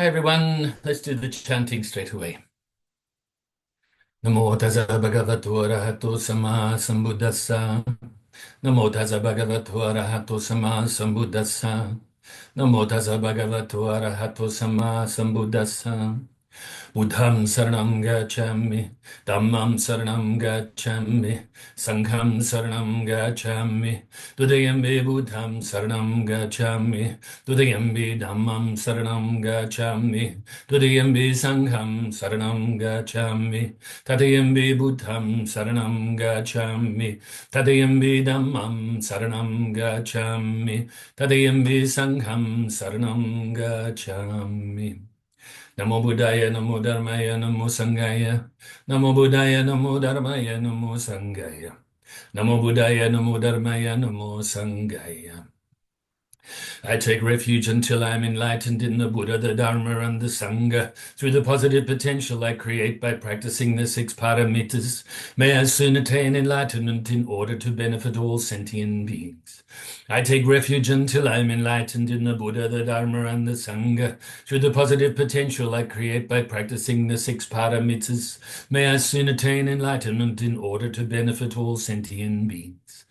Hi everyone, let's do the chanting straight away. Namo Tassa Bhagavato Arahato Samma Sambuddhassa. Namo Tassa Bhagavato Arahato Samma Sambuddhassa. Namo Tassa Bhagavato Arahato Samma Sambuddhassa. Buddham saranam gacchami, Dhammam saranam gacchami, Sangham saranam gacchami, Dudayambi Buddham saranam gacchami, Dudayambi Dhammam saranam gacchami, Dudayambi Sangham saranam gacchami, Tadayambi Buddham saranam gacchami, Tadayambi Dhammam saranam gacchami, Tadayambi Sangham saranam gacchami. Namo Buddhaya, Namo Dharmaya, Namo Sanghaya. Namo Buddhaya, Namo Dharmaya, Namo Sanghaya. Namo Buddhaya, Namo Dharmaya, Namo Sanghaya. I take refuge until I am enlightened in the Buddha, the Dharma, and the Sangha. Through the positive potential I create by practicing the six paramitas, may I soon attain enlightenment in order to benefit all sentient beings. I take refuge until I am enlightened in the Buddha, the Dharma, and the Sangha. Through the positive potential I create by practicing the six paramitas, may I soon attain enlightenment in order to benefit all sentient beings.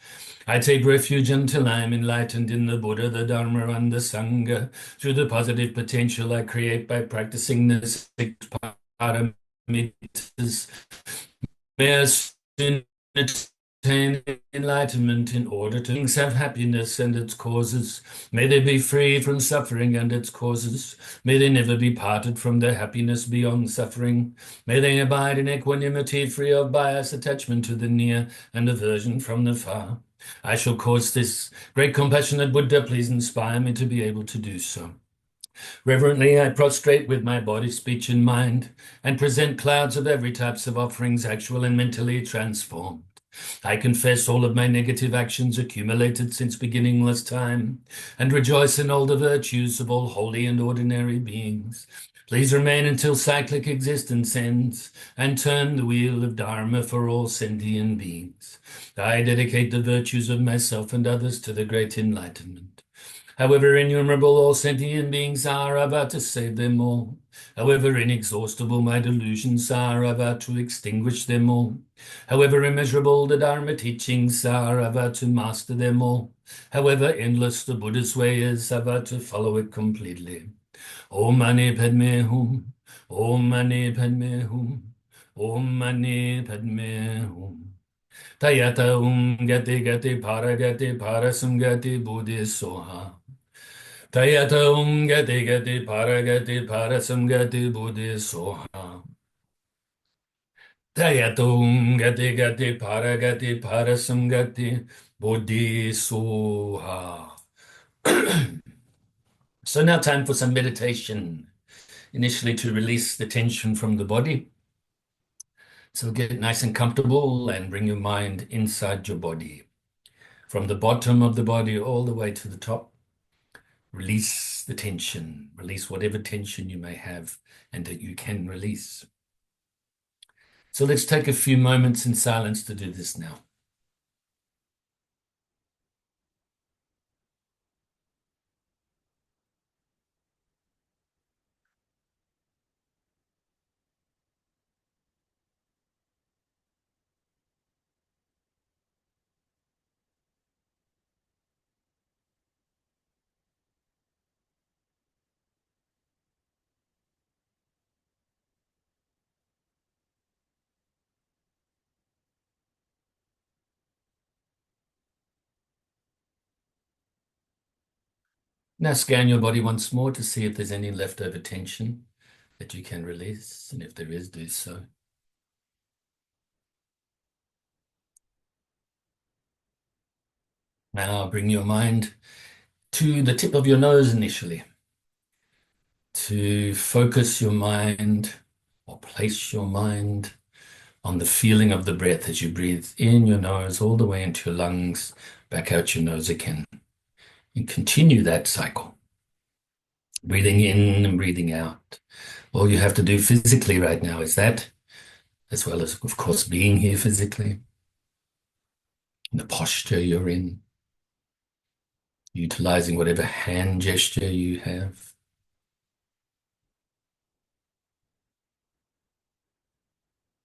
I take refuge until I am enlightened in the Buddha, the Dharma, and the Sangha. Through the positive potential I create by practicing the six paramitas, may I soon attain enlightenment in order to have happiness and its causes. May they be free from suffering and its causes. May they never be parted from their happiness beyond suffering. May they abide in equanimity, free of bias, attachment to the near, and aversion from the far. I shall cause this great compassionate Buddha please inspire me to be able to do so. Reverently I prostrate with my body, speech, and mind, and present clouds of every types of offerings, actual and mentally transformed. I confess all of my negative actions accumulated since beginningless time, and rejoice in all the virtues of all holy and ordinary beings. Please remain until cyclic existence ends, and turn the wheel of Dharma for all sentient beings. I dedicate the virtues of myself and others to the great enlightenment. However innumerable all sentient beings are, I vow to save them all. However inexhaustible my delusions are, I vow to extinguish them all. However immeasurable the Dharma teachings are, I vow to master them all. However endless the Buddha's way is, I vow to follow it completely. Om Mani Padme Hum. Om Mani Padme Hum. Om Mani Padme Hum. Tayata Gati Gati Parasam Gati Buddhi Soha. Tayata Gati Gati Parasam Gati Buddhi Soha. Tayata Gati Parasam Gati Buddhi Soha. So now time for some meditation. Initially to release the tension from the body. So get nice and comfortable and bring your mind inside your body. From the bottom of the body all the way to the top. Release the tension. Release whatever tension you may have and that you can release. So let's take a few moments in silence to do this now. Now scan your body once more to see if there's any leftover tension that you can release, and if there is, do so. Now bring your mind to the tip of your nose initially, to focus your mind or place your mind on the feeling of the breath as you breathe in your nose all the way into your lungs, back out your nose again, and continue that cycle. Breathing in and breathing out. All you have to do physically right now is that, as well as, of course, being here physically, the posture you're in, utilizing whatever hand gesture you have.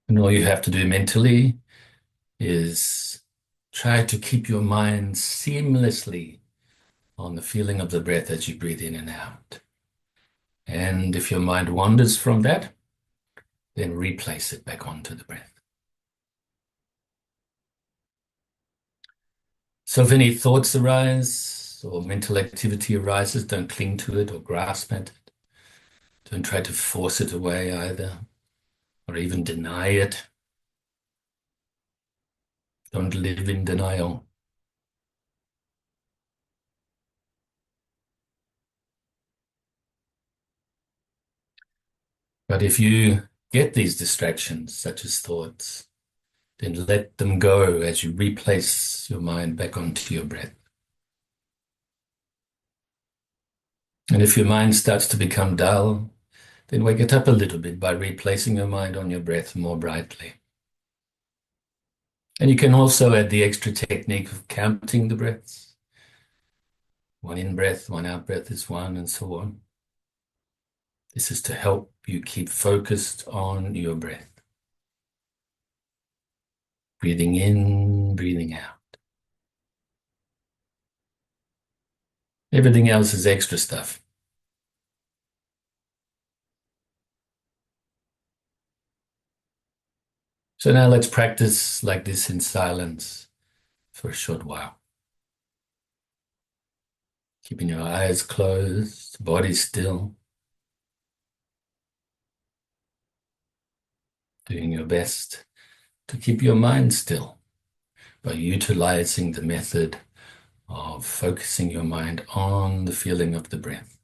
And all you have to do mentally is try to keep your mind seamlessly on the feeling of the breath as you breathe in and out. And if your mind wanders from that, then replace it back onto the breath. So if any thoughts arise or mental activity arises, don't cling to it or grasp at it. Don't try to force it away either, or even deny it. Don't live in denial. But if you get these distractions, such as thoughts, then let them go as you replace your mind back onto your breath. And if your mind starts to become dull, then wake it up a little bit by replacing your mind on your breath more brightly. And you can also add the extra technique of counting the breaths. One in breath, one out breath is one, and so on. This is to help you keep focused on your breath. Breathing in, breathing out. Everything else is extra stuff. So now let's practice like this in silence for a short while. Keeping your eyes closed, body still. Doing your best to keep your mind still by utilizing the method of focusing your mind on the feeling of the breath.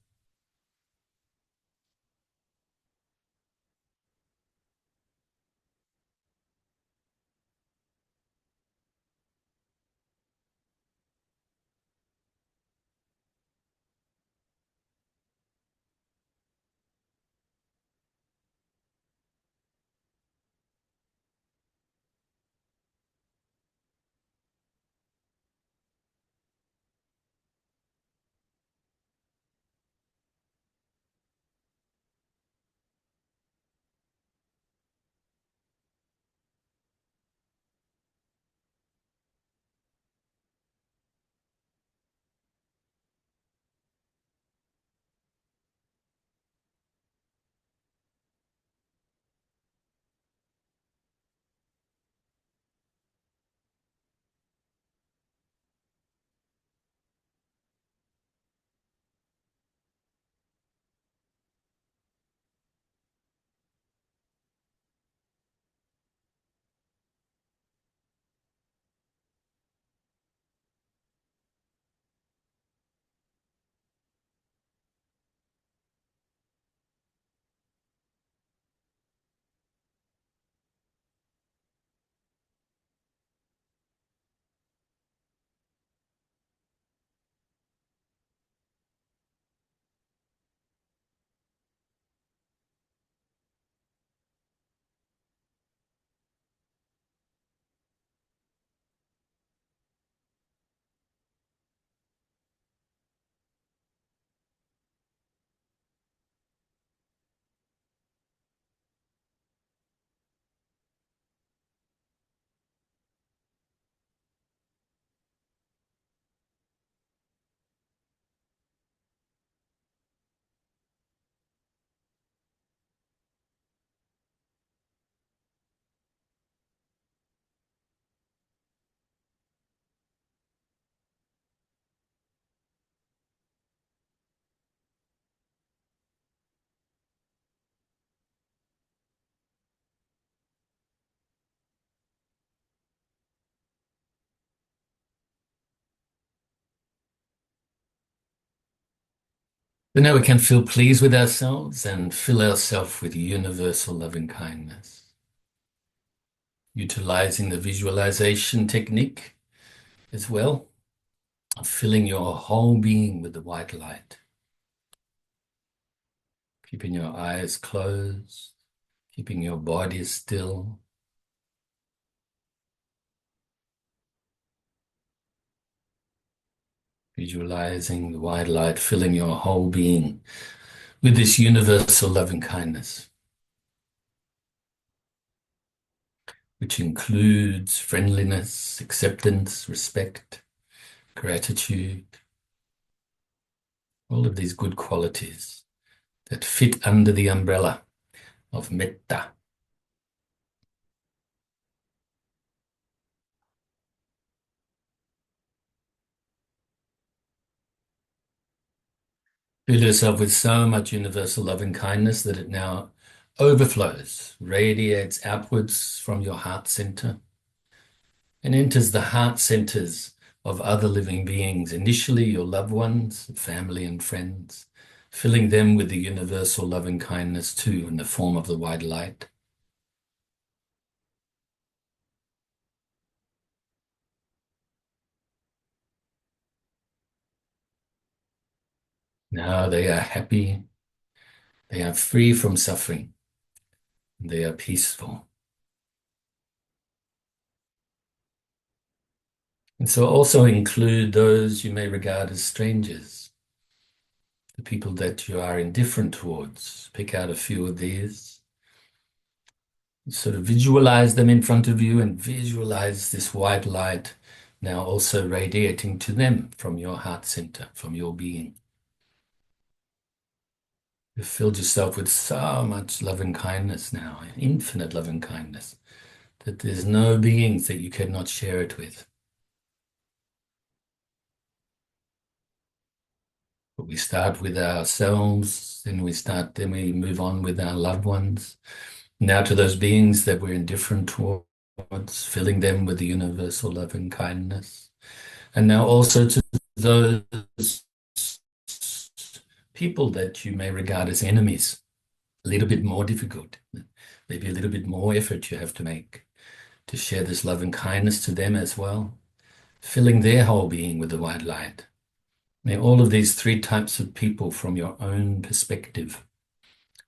So now we can feel pleased with ourselves and fill ourselves with universal loving kindness. Utilizing the visualization technique as well, filling your whole being with the white light. Keeping your eyes closed, keeping your body still. Visualizing the white light filling your whole being with this universal loving kindness. which includes friendliness, acceptance, respect, gratitude, all of these good qualities that fit under the umbrella of metta. Fill yourself with so much universal loving kindness that it now overflows, radiates outwards from your heart center and enters the heart centers of other living beings, initially your loved ones, family and friends, filling them with the universal loving kindness too in the form of the white light. Now they are happy, they are free from suffering, they are peaceful. And so also include those you may regard as strangers, the people that you are indifferent towards. Pick out a few of these. Sort of visualize them in front of you and visualize this white light now also radiating to them from your heart center, from your being. You've filled yourself with so much loving kindness now, infinite loving kindness, that there's no beings that you cannot share it with. But we start with ourselves, then we move on with our loved ones. Now to those beings that we're indifferent towards, filling them with the universal loving kindness. And now also to those people that you may regard as enemies, a little bit more difficult, maybe a little bit more effort you have to make to share this loving kindness to them as well, filling their whole being with the white light. May all of these three types of people from your own perspective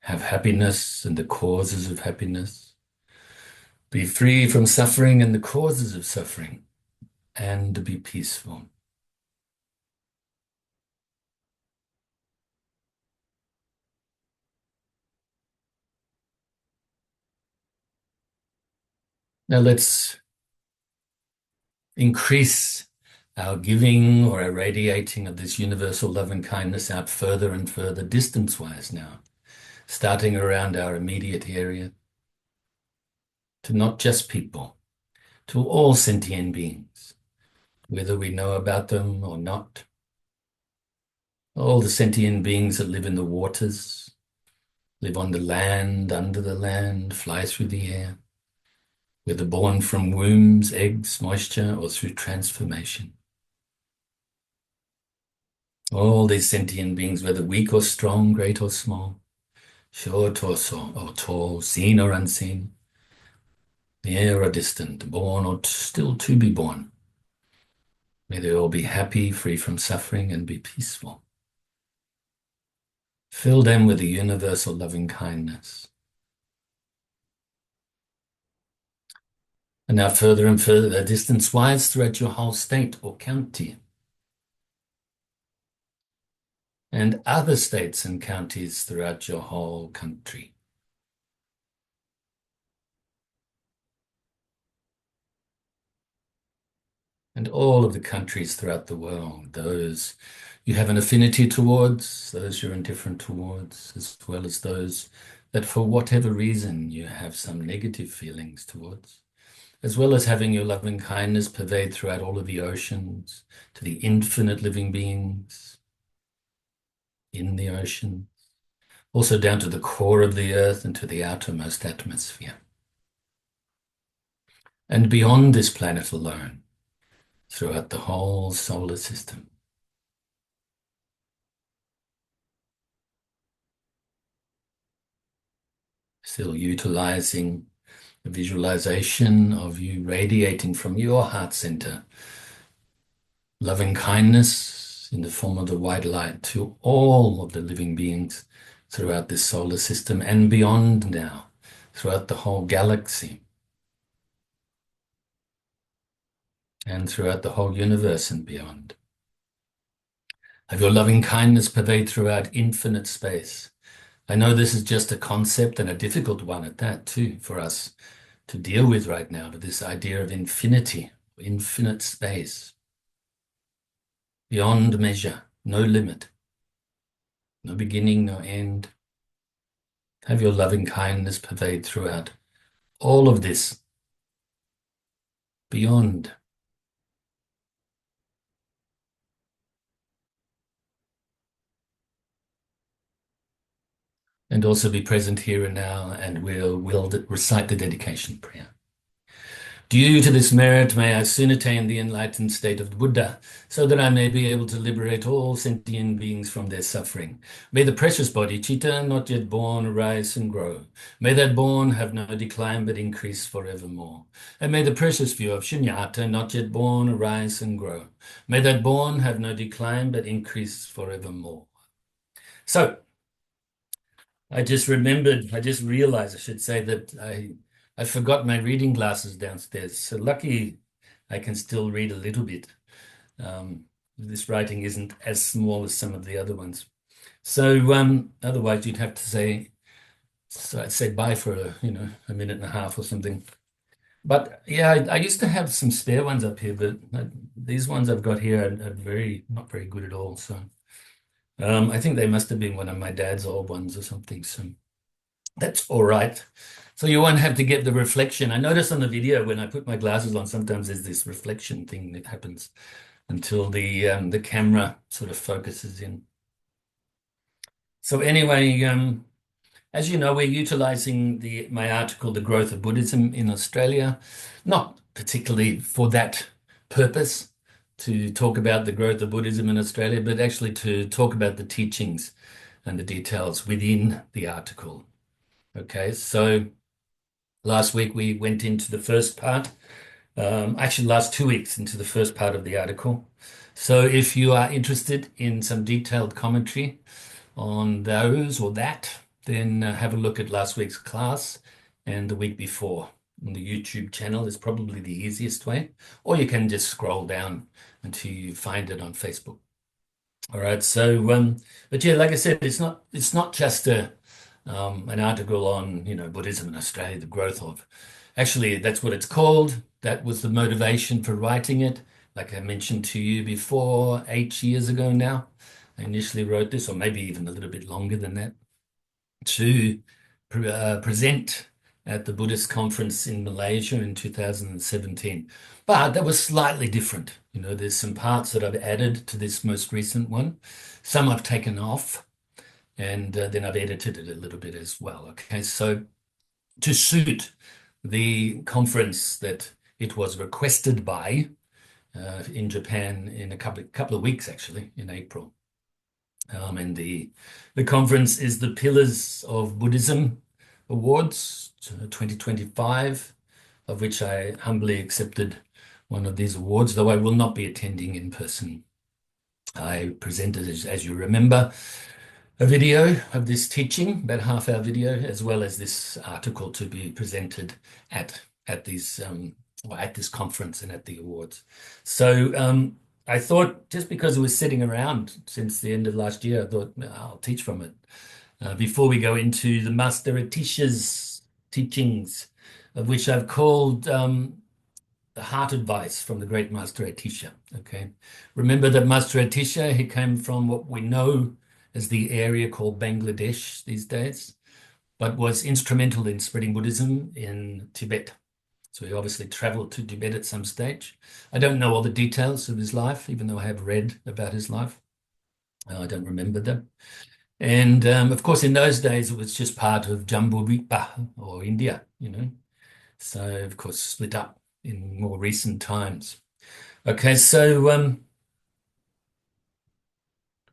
have happiness and the causes of happiness, be free from suffering and the causes of suffering, and be peaceful. Now let's increase our giving or our radiating of this universal love and kindness out further and further distance-wise now, starting around our immediate area, to not just people, to all sentient beings, whether we know about them or not. All the sentient beings that live in the waters, live on the land, under the land, fly through the air, whether born from wombs, eggs, moisture, or through transformation. All these sentient beings, whether weak or strong, great or small, short or tall, seen or unseen, near or distant, born or still to be born, may they all be happy, free from suffering, and be peaceful. Fill them with the universal loving kindness. And now further and further distance-wise throughout your whole state or county, and other states and counties throughout your whole country. And all of the countries throughout the world, those you have an affinity towards, those you're indifferent towards, as well as those that for whatever reason you have some negative feelings towards, as well as having your loving kindness pervade throughout all of the oceans, to the infinite living beings in the ocean, also down to the core of the earth and to the outermost atmosphere. And beyond this planet alone, throughout the whole solar system. Still utilizing the visualization of you radiating from your heart center, loving kindness in the form of the white light to all of the living beings throughout this solar system and beyond now, throughout the whole galaxy and throughout the whole universe and beyond. Have your loving kindness pervade throughout infinite space. I know this is just a concept and a difficult one at that too for us to deal with right now, to this idea of infinity, infinite space, beyond measure, no limit, no beginning, no end. Have your loving kindness pervade throughout all of this, beyond. And also be present here and now, and we'll recite the dedication prayer. Due to this merit, may I soon attain the enlightened state of the Buddha, so that I may be able to liberate all sentient beings from their suffering. May the precious Bodhicitta, not yet born, arise and grow. May that born have no decline but increase forevermore. And may the precious view of Shunyata, not yet born, arise and grow. May that born have no decline but increase forevermore. So, I just realized, I should say, that I forgot my reading glasses downstairs. So lucky I can still read a little bit. This writing isn't as small as some of the other ones. So otherwise you'd have to say, so I'd say bye for a minute and a half or something. But yeah, I used to have some spare ones up here, but these ones I've got here are not very good at all. So I think they must have been one of my dad's old ones or something. So that's all right. So you won't have to get the reflection. I notice on the video when I put my glasses on, sometimes there's this reflection thing that happens until the camera sort of focuses in. So anyway, as you know, we're utilizing my article, The Growth of Buddhism in Australia, not particularly for that purpose, to talk about the growth of Buddhism in Australia, but actually to talk about the teachings and the details within the article. Okay, so last week we went into the first part, actually last 2 weeks into the first part of the article. So if you are interested in some detailed commentary on those or that, then have a look at last week's class and the week before. On the YouTube channel is probably the easiest way, or you can just scroll down until you find it on Facebook. All right, so but yeah, like I said, it's not just an article on Buddhism in Australia, the growth of. Actually, that's what it's called. That was the motivation for writing it. Like I mentioned to you before, 8 years ago now, I initially wrote this, or maybe even a little bit longer than that, to present at the Buddhist conference in Malaysia in 2017. But that was slightly different. There's some parts that I've added to this most recent one. Some I've taken off, and then I've edited it a little bit as well. Okay, so to suit the conference that it was requested by in Japan in a couple of weeks, actually, in April. And the conference is the Pillars of Buddhism Awards 2025, of which I humbly accepted one of these awards, though I will not be attending in person. I presented, as you remember, a video of this teaching, about a half-hour video, as well as this article to be presented at this conference and at the awards. So I thought, just because it was sitting around since the end of last year, I thought I'll teach from it. Before we go into the Master Atisha's teachings, of which I've called the heart advice from the great Master Atisha. Okay, remember that Master Atisha, he came from what we know as the area called Bangladesh these days, but was instrumental in spreading Buddhism in Tibet. So he obviously traveled to Tibet at some stage. I don't know all the details of his life, even though I have read about his life. I don't remember them. And of course, in those days, it was just part of Jambudvipa, or India, So, of course, split up in more recent times. Okay, so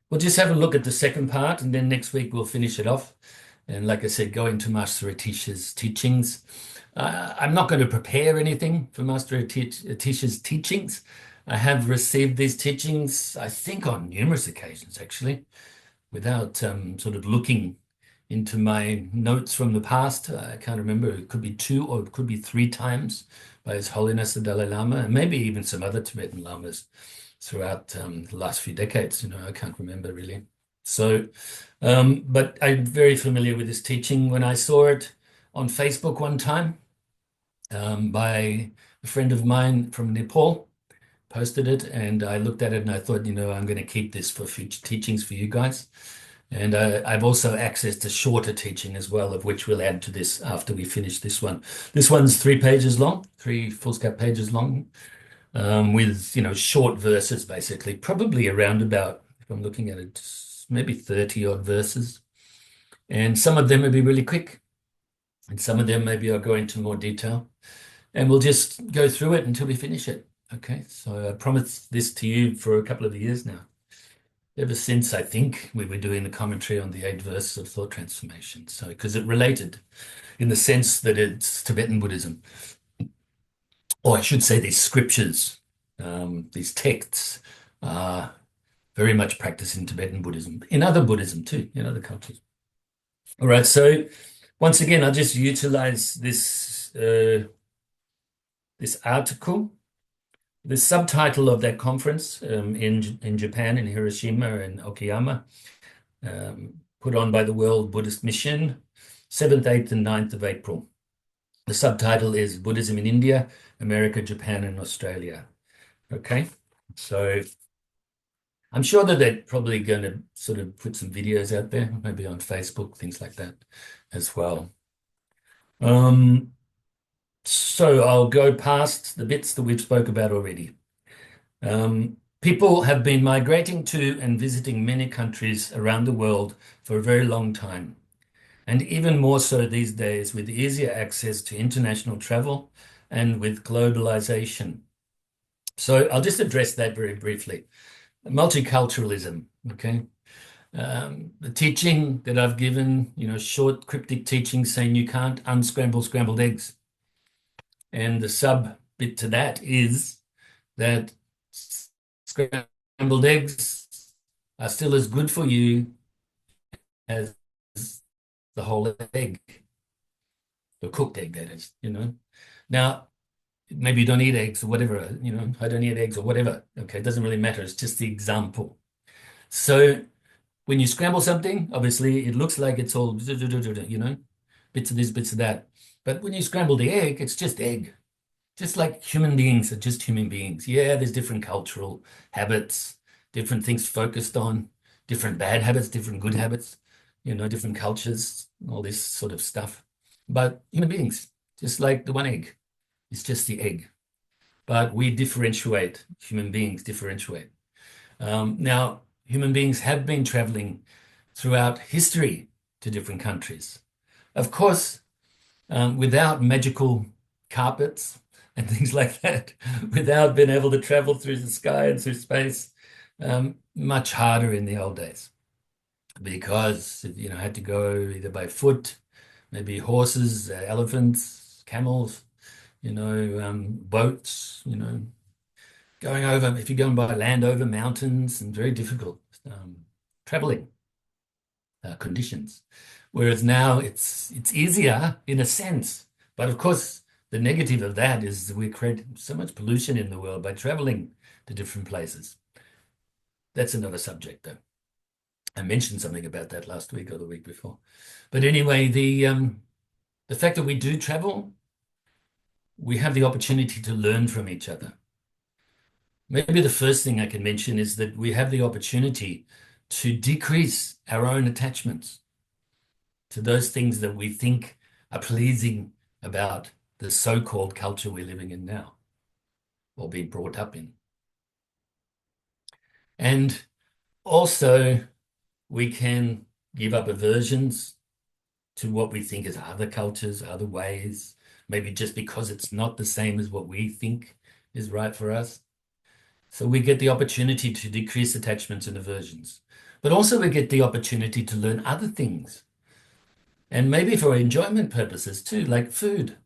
we'll just have a look at the second part, and then next week we'll finish it off. And like I said, go into Master Atisha's teachings. I'm not going to prepare anything for Master Atisha's teachings. I have received these teachings, I think, on numerous occasions, actually, without sort of looking into my notes from the past. I can't remember. It could be 2 or it could be 3 times by His Holiness the Dalai Lama, and maybe even some other Tibetan Lamas throughout the last few decades. I can't remember really. So, but I'm very familiar with this teaching. When I saw it on Facebook one time, by a friend of mine from Nepal, posted it, and I looked at it and I thought, I'm going to keep this for future teachings for you guys. And I've also accessed a shorter teaching as well, of which we'll add to this after we finish this one. This one's 3 pages long, 3 foolscap pages long, with, short verses, basically, probably around about, if I'm looking at it, maybe 30 odd verses. And some of them will be really quick, and some of them maybe I'll go into more detail. And we'll just go through it until we finish it. Okay, so I promised this to you for a couple of years now. Ever since I think we were doing the commentary on the 8 verses of thought transformation. So, because it related in the sense that it's Tibetan Buddhism, or I should say, these scriptures, these texts are very much practiced in Tibetan Buddhism, in other Buddhism too, in other cultures. All right, so once again, I'll just utilize this this article. The subtitle of that conference in Japan, in Hiroshima and Okayama, put on by the World Buddhist Mission, 7th, 8th, and 9th of April. The subtitle is Buddhism in India, America, Japan, and Australia. Okay, so I'm sure that they're probably going to sort of put some videos out there, maybe on Facebook, things like that as well. So I'll go past the bits that we've spoke about already. People have been migrating to and visiting many countries around the world for a very long time, and even more so these days with easier access to international travel and with globalization. So I'll just address that very briefly. Multiculturalism, okay? The teaching that I've given, short cryptic teaching saying you can't unscramble scrambled eggs. And the sub bit to that is that scrambled eggs are still as good for you as the whole egg, the cooked egg, that is, Now, maybe you don't eat eggs or whatever, I don't eat eggs or whatever. Okay, it doesn't really matter. It's just the example. So when you scramble something, obviously it looks like it's all, bits of this, bits of that. But when you scramble the egg, it's just egg. Just like human beings are just human beings. Yeah, there's different cultural habits, different things focused on, different bad habits, different good habits, different cultures, all this sort of stuff. But human beings, just like the one egg, it's just the egg. But we differentiate, human beings differentiate. Now, human beings have been traveling throughout history to different countries. Of course, without magical carpets and things like that, without being able to travel through the sky and through space, much harder in the old days because, I had to go either by foot, maybe horses, elephants, camels, boats, going over, if you're going by land, over mountains, and very difficult traveling conditions. Whereas now it's easier in a sense. But of course, the negative of that is we create so much pollution in the world by traveling to different places. That's another subject, though. I mentioned something about that last week or the week before. But anyway, the fact that we do travel, we have the opportunity to learn from each other. Maybe the first thing I can mention is that we have the opportunity to decrease our own attachments to those things that we think are pleasing about the so-called culture we're living in now or being brought up in. And also, we can give up aversions to what we think is other cultures, other ways, maybe just because it's not the same as what we think is right for us. So we get the opportunity to decrease attachments and aversions, but also we get the opportunity to learn other things. And maybe for enjoyment purposes too, like food.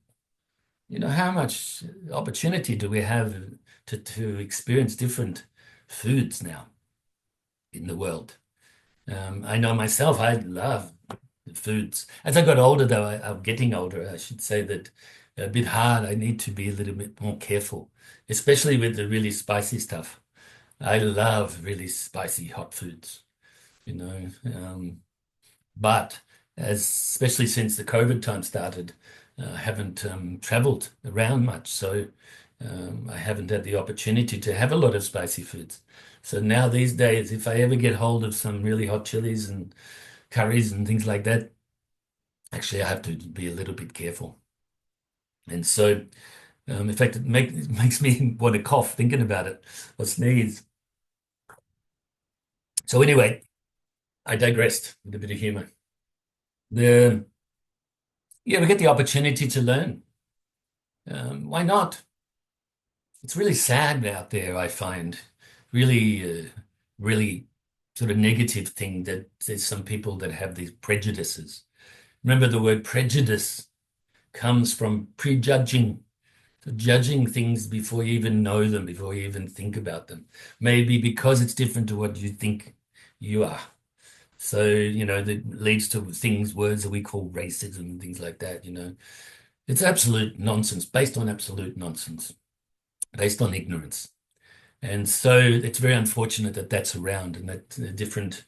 How much opportunity do we have to experience different foods now in the world? I know myself, I love foods. As I got older, though, I'm getting older, I should say that a bit hard. I need to be a little bit more careful, especially with the really spicy stuff. I love really spicy hot foods, but especially since the COVID time started, I haven't traveled around much, so I haven't had the opportunity to have a lot of spicy foods. So now these days, if I ever get hold of some really hot chilies and curries and things like that, actually I have to be a little bit careful. And so, in fact, it makes me want to cough thinking about it or sneeze. So anyway, I digressed with a bit of humor. The Yeah, we get the opportunity to learn. Why not? It's really sad out there, I find. Really sort of negative thing that there's some people that have these prejudices. Remember, the word prejudice comes from prejudging, so judging things before you even know them, before you even think about them. Maybe because it's different to what you think you are. So, that leads to things, words that we call racism and things like that. It's absolute nonsense, based on absolute nonsense, based on ignorance. And so it's very unfortunate that that's around and that different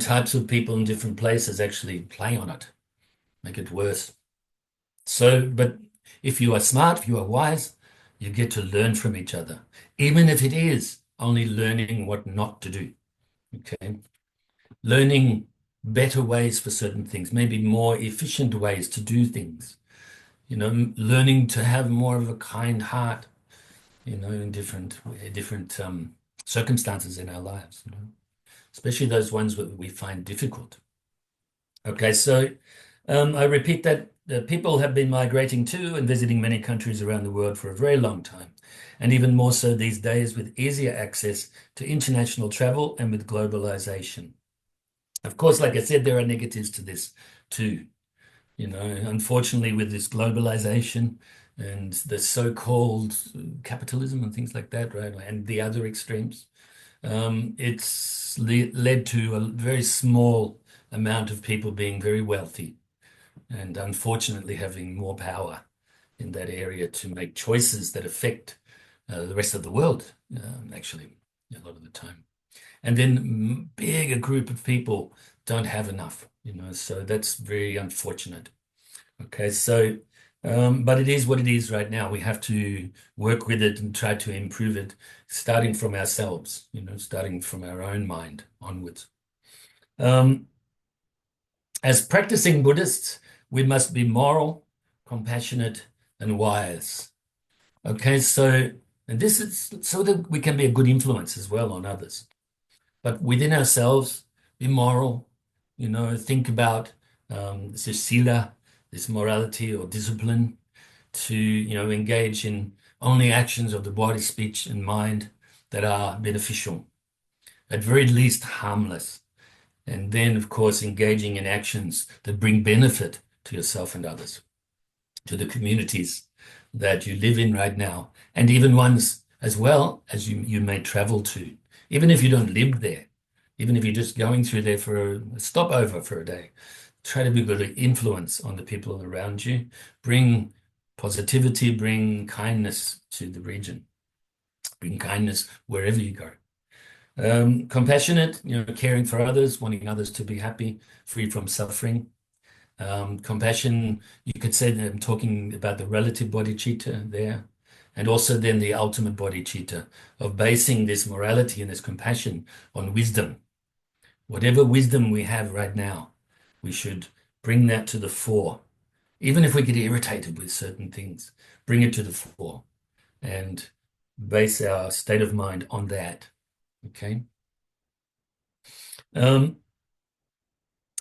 types of people in different places actually play on it, make it worse. So, but if you are smart, if you are wise, you get to learn from each other, even if it is only learning what not to do. Okay. Learning better ways for certain things, maybe more efficient ways to do things, learning to have more of a kind heart, in different circumstances in our lives, especially those ones that we find difficult. Okay, so I repeat that people have been migrating to and visiting many countries around the world for a very long time, and even more so these days with easier access to international travel and with globalization. Of course, like I said, there are negatives to this too. Unfortunately, with this globalization and the so-called capitalism and things like that, right, and the other extremes, it's led to a very small amount of people being very wealthy and unfortunately having more power in that area to make choices that affect the rest of the world, actually, a lot of the time. And then bigger group of people don't have enough, so that's very unfortunate. Okay, so, but it is what it is right now. We have to work with it and try to improve it, starting from ourselves, starting from our own mind onwards. As practicing Buddhists, we must be moral, compassionate, and wise. Okay, so, and this is so that we can be a good influence as well on others. But within ourselves, be moral, think about this sila, this morality or discipline, to, engage in only actions of the body, speech, and mind that are beneficial, at very least harmless. And then, of course, engaging in actions that bring benefit to yourself and others, to the communities that you live in right now, and even ones as well as you may travel to, even if you don't live there, even if you're just going through there for a stopover for a day. Try to be good at influence on the people around you. Bring positivity, bring kindness to the region, bring kindness wherever you go. Compassionate, caring for others, wanting others to be happy, free from suffering. Compassion, you could say that I'm talking about the relative bodhicitta there, and also then the ultimate bodhicitta of basing this morality and this compassion on wisdom. Whatever wisdom we have right now, we should bring that to the fore. Even if we get irritated with certain things, bring it to the fore and base our state of mind on that. Okay.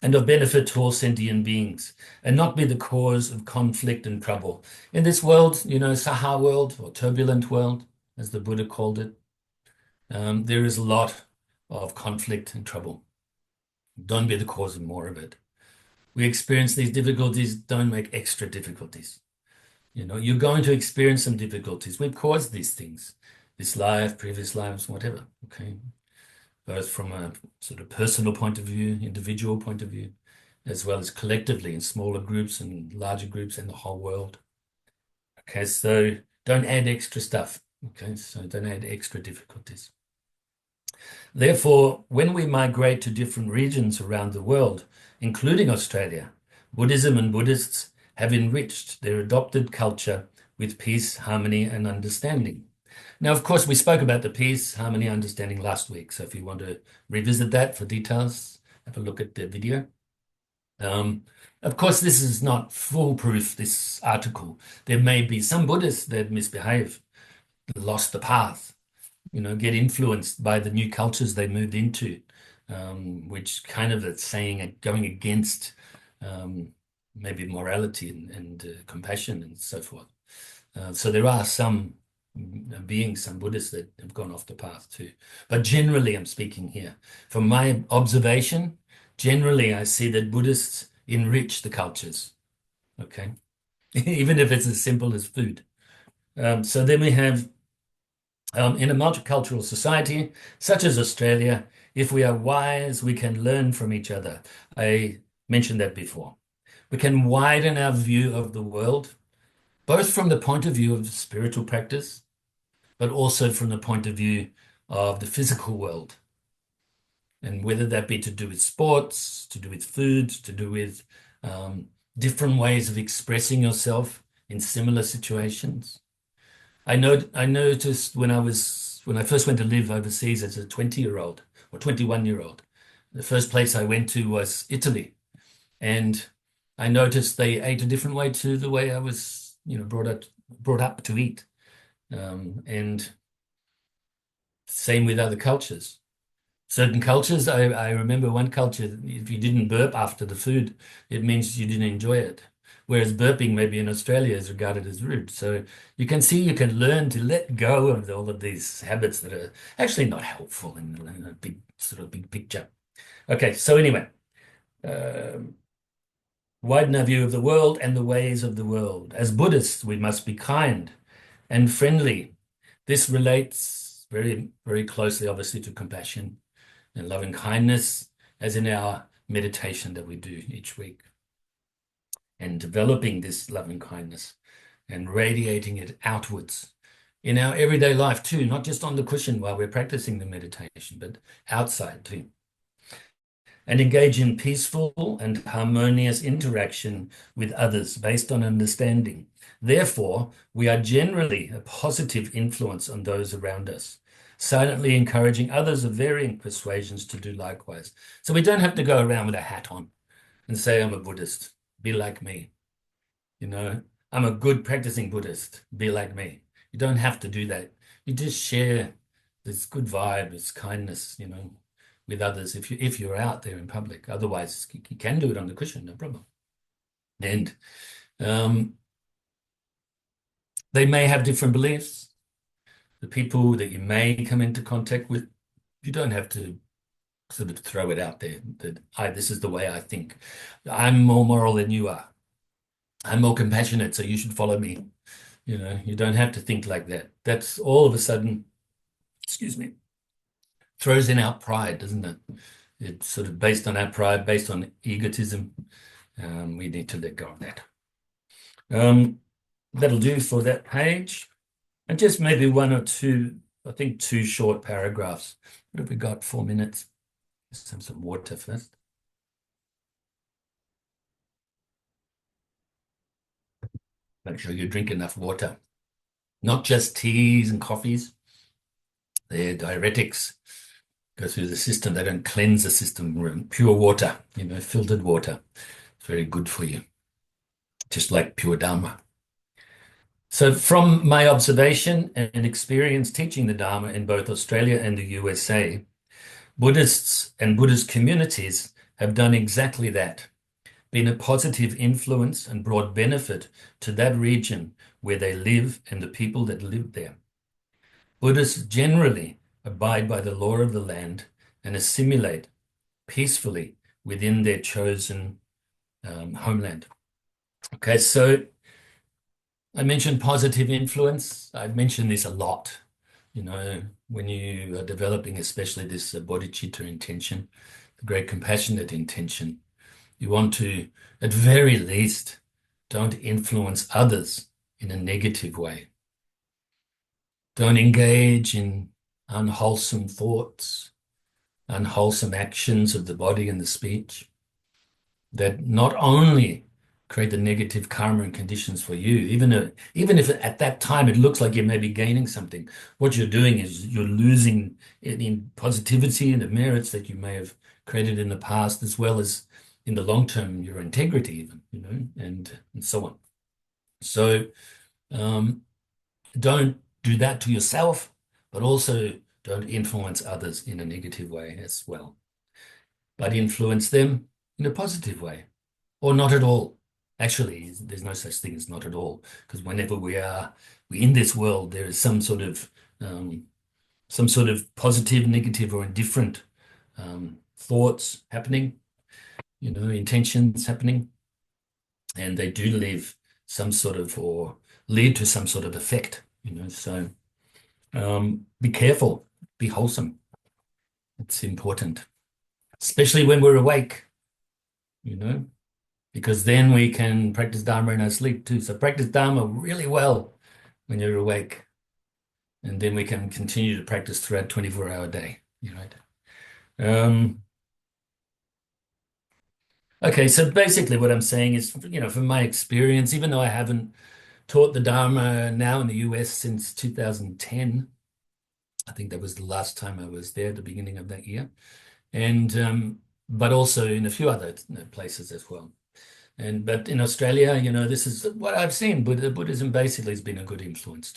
And of benefit to all sentient beings, and not be the cause of conflict and trouble. In this world, Saha world or turbulent world, as the Buddha called it, there is a lot of conflict and trouble. Don't be the cause of more of it. We experience these difficulties, don't make extra difficulties. You're going to experience some difficulties. We've caused these things, this life, previous lives, whatever, okay? Both from a sort of personal point of view, individual point of view, as well as collectively in smaller groups and larger groups and the whole world. Okay, so don't add extra stuff. Okay, so don't add extra difficulties. Therefore, when we migrate to different regions around the world, including Australia, Buddhism and Buddhists have enriched their adopted culture with peace, harmony, and understanding. Now, of course, we spoke about the peace, harmony, understanding last week. So if you want to revisit that for details, have a look at the video. Of course, this is not foolproof, this article. There may be some Buddhists that misbehave, lost the path, get influenced by the new cultures they moved into, which kind of is saying going against maybe morality and compassion and so forth. So there are some Buddhists that have gone off the path too. But generally, I'm speaking here. From my observation, generally, I see that Buddhists enrich the cultures, okay? Even if it's as simple as food. So then we have, in a multicultural society, such as Australia, if we are wise, we can learn from each other. I mentioned that before. We can widen our view of the world, both from the point of view of spiritual practice, but also from the point of view of the physical world. And whether that be to do with sports, to do with food, to do with different ways of expressing yourself in similar situations. I noticed when I first went to live overseas as a 20-year-old or 21-year-old, the first place I went to was Italy. And I noticed they ate a different way to the way I was, brought up to eat. And same with other cultures. Certain cultures, I remember one culture, if you didn't burp after the food, it means you didn't enjoy it. Whereas burping maybe in Australia is regarded as rude. So you can see you can learn to let go of all of these habits that are actually not helpful in a big picture. Okay, so anyway, widen our view of the world and the ways of the world. As Buddhists, we must be kind and friendly. This relates very, very closely, obviously, to compassion and loving kindness, as in our meditation that we do each week. And developing this loving kindness and radiating it outwards in our everyday life too, not just on the cushion while we're practicing the meditation, but outside too. And engage in peaceful and harmonious interaction with others based on understanding. Therefore, we are generally a positive influence on those around us, silently encouraging others of varying persuasions to do likewise. So we don't have to go around with a hat on and say, I'm a Buddhist, be like me. I'm a good practicing Buddhist, be like me. You don't have to do that. You just share this good vibe, this kindness, with others if you're out there in public. Otherwise, you can do it on the cushion, no problem. And they may have different beliefs. The people that you may come into contact with, you don't have to sort of throw it out there that this is the way I think. I'm more moral than you are. I'm more compassionate, so you should follow me. You don't have to think like that. That's all of a sudden, excuse me, throws in our pride, doesn't it? It's sort of based on our pride, based on egotism. We need to let go of that. That'll do for that page. And just maybe one or two, I think 2 short paragraphs. What have we got? 4 minutes. Let's have some water first. Make sure you drink enough water. Not just teas and coffees. They're diuretics. Go through the system. They don't cleanse the system. Pure water, filtered water. It's very good for you. Just like pure Dharma. So from my observation and experience teaching the Dharma in both Australia and the USA, Buddhists and Buddhist communities have done exactly that, been a positive influence and brought benefit to that region where they live and the people that live there. Buddhists generally abide by the law of the land and assimilate peacefully within their chosen homeland. Okay, so I mentioned positive influence. I've mentioned this a lot, when you are developing especially this bodhicitta intention, the great compassionate intention. You want to, at very least, don't influence others in a negative way. Don't engage in unwholesome thoughts, unwholesome actions of the body and the speech that not only create the negative karma and conditions for you. Even if at that time it looks like you may be gaining something, what you're doing is you're losing in positivity and the merits that you may have created in the past, as well as in the long term, your integrity even, and so on. So don't do that to yourself, but also don't influence others in a negative way as well, but influence them in a positive way, or not at all. Actually, there's no such thing as not at all, because whenever we're in this world, there is some sort of positive, negative, or indifferent thoughts happening, intentions happening, and they do leave some sort of or lead to some sort of effect, So be careful, be wholesome. It's important, especially when we're awake, because then we can practice Dharma in our sleep too. So practice Dharma really well when you're awake, and then we can continue to practice throughout 24-hour day, right? Okay, so basically what I'm saying is, from my experience, even though I haven't taught the Dharma now in the US since 2010, I think that was the last time I was there at the beginning of that year, and but also in a few other places as well. But in Australia, this is what I've seen. Buddhism basically has been a good influence,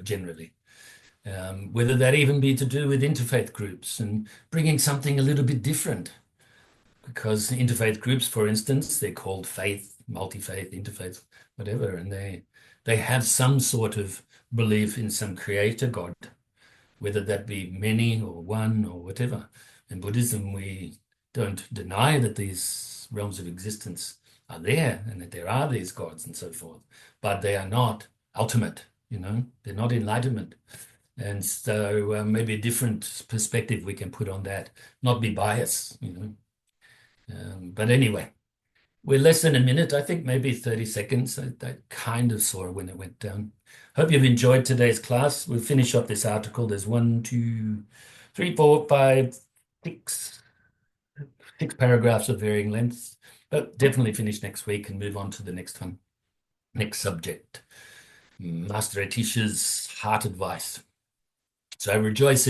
generally. Whether that even be to do with interfaith groups and bringing something a little bit different. Because interfaith groups, for instance, they're called faith, multi-faith, interfaith, whatever, and they have some sort of belief in some creator God, whether that be many or one or whatever. In Buddhism, we don't deny that these realms of existence are there and that there are these gods and so forth, but they are not ultimate, they're not enlightenment. And so maybe a different perspective we can put on that, not be biased, But anyway, we're less than a minute, I think maybe 30 seconds. I kind of saw when it went down. Hope you've enjoyed today's class. We'll finish up this article. There's 1, 2, 3, 4, 5, 6 paragraphs of varying lengths, but definitely finish next week and move on to the next one. Next subject, Master Atisha's heart advice. So I rejoice